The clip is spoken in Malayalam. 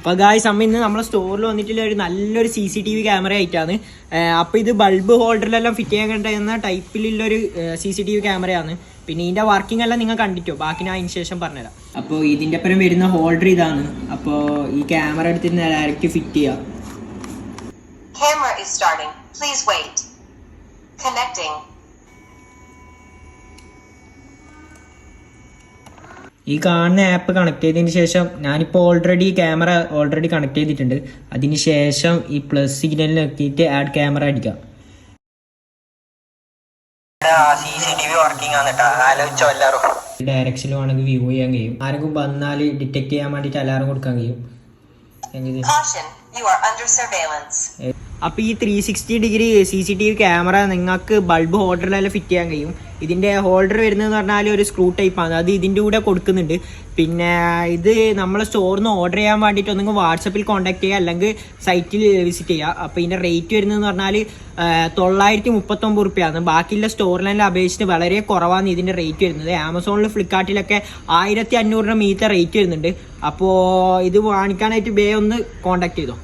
അപ്പോൾ ഗായ്സ് അമ്മ ഇന്ന് നമ്മളെ സ്റ്റോറിൽ വന്നിട്ടുള്ള ഒരു നല്ലൊരു CCTV ക്യാമറ ആയിട്ടാണ്. അപ്പോൾ ഇത് ബൾബ് ഹോൾഡറിലെല്ലാം ഫിറ്റ് ചെയ്യാൻ കഴിയുന്ന ടൈപ്പിലുള്ളൊരു CCTV ക്യാമറയാണ്. പിന്നെ ഇതിൻ്റെ വർക്കിംഗ് എല്ലാം നിങ്ങൾ കണ്ടിട്ടോ, ബാക്കി ഞാൻ അതിന് ശേഷം പറഞ്ഞുതരാം. അപ്പോൾ ഇതിൻ്റെ ഒപ്പം വരുന്ന ഹോൾഡർ ഇതാണ്. അപ്പോൾ ഈ ക്യാമറ എടുത്തിട്ട് ഡയറക്റ്റ് ഫിറ്റ് ചെയ്യാം. Camera is starting. Please wait. Connecting. ഈ കാണുന്ന ആപ്പ് കണക്ട് ചെയ്തതിന് ശേഷം ഞാനിപ്പോൾ ക്യാമറ ഓൾറെഡി കണക്ട് ചെയ്തിട്ടുണ്ട്. അതിന് ശേഷം ഈ പ്ലസ് സിഗ്നലിൽ നോക്കിയിട്ട് ആഡ് ക്യാമറ അടിക്കാം. CCTV വർക്കിംഗ് ആണ് കേട്ടോ, ആലോചിച്ചോ എല്ലാവരും. ഡയറക്ഷനിൽ വേണമെങ്കിൽ വ്യൂ ചെയ്യാൻ കഴിയും. ആരെങ്കിലും വന്നാൽ ഡിറ്റക്ട് ചെയ്യാൻ വേണ്ടിയിട്ട് അലാറം കൊടുക്കാൻ കഴിയും. അപ്പോൾ ഈ 360 ഡിഗ്രി CCTV ക്യാമറ നിങ്ങൾക്ക് ബൾബ് ഹോൾഡറിലെല്ലാം ഫിറ്റ് ചെയ്യാൻ കഴിയും. ഇതിൻ്റെ ഹോൾഡർ വരുന്നതെന്ന് പറഞ്ഞാൽ ഒരു സ്ക്രൂ ടൈപ്പാണ്, അത് ഇതിൻ്റെ കൂടെ കൊടുക്കുന്നുണ്ട്. പിന്നെ ഇത് നമ്മളെ സ്റ്റോറിൽ നിന്ന് ഓർഡർ ചെയ്യാൻ വേണ്ടിയിട്ട് ഒന്നെങ്കിൽ വാട്സപ്പിൽ കോൺടാക്ട് ചെയ്യുക, അല്ലെങ്കിൽ സൈറ്റിൽ വിസിറ്റ് ചെയ്യുക. അപ്പോൾ ഇതിൻ്റെ റേറ്റ് വരുന്നതെന്ന് പറഞ്ഞാൽ 939 റുപ്യാണ്. ബാക്കിയുള്ള സ്റ്റോറിലെല്ലാം അപേക്ഷിച്ച് വളരെ കുറവാണ് ഇതിൻ്റെ റേറ്റ് വരുന്നത്. ആമസോണിൽ ഫ്ലിപ്കാർട്ടിലൊക്കെ 1500 മീറ്റർ റേറ്റ് വരുന്നുണ്ട്. അപ്പോൾ ഇത് വാങ്ങിക്കാനായിട്ട് ഒന്ന് കോൺടാക്ട് ചെയ്തോ.